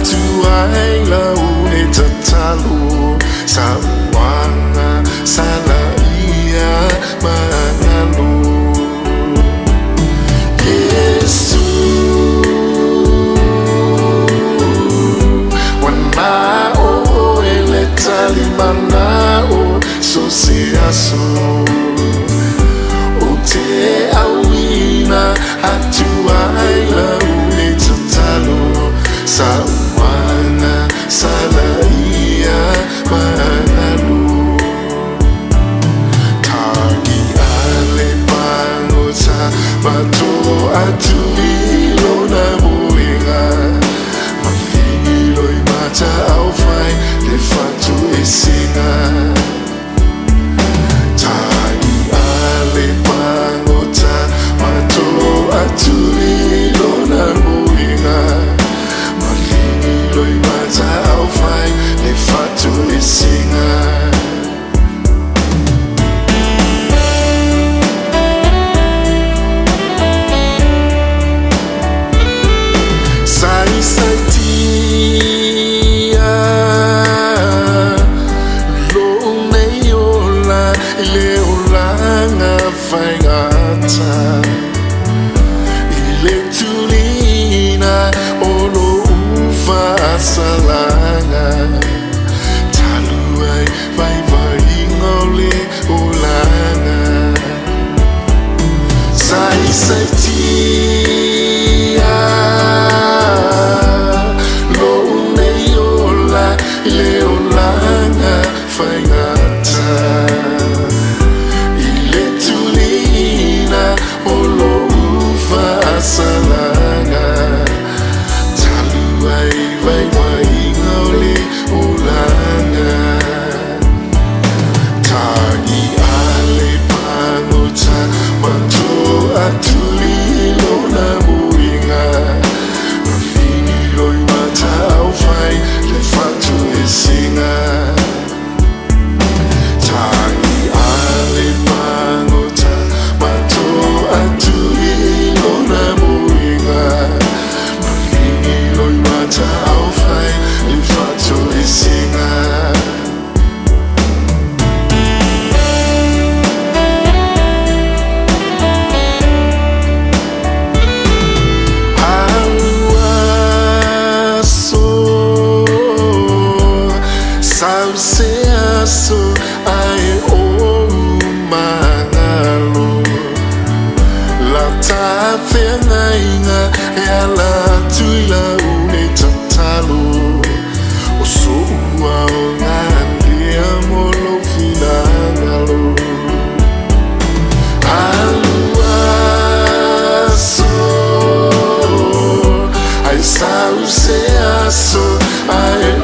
atuai laune tatalu sawanga salaia mangalu Yesu wana o eletali mana o sosiaso Te awina atuai laune tatalu sawanga salaia mangalu Tagi ale pangota bato atuilo na muinga Mahilo imata au fai le fatu esinga Atulilo na muinga Malilo imata au fai le fatu esinga Sai tia Lo neola leolanga fai gata Letulina olo ufa salanga Taluai vai vai ngole ulanga Sai tia Lo neola leolanga fangata Letulina olo Salanga Taluai vai vai ngole ulanga Tagi ale pangota Mato atulilo na muinga Malilo imata au fai le fatu esinga Tagi ale pangota Mato atulilo na muinga Malilo imata au fai le fatu esinga Sauseaso ai o mangalo La tafengainga ya la tuila une tatalu O soua o ngandia molo finangalo Aluaso ai sauseaso ai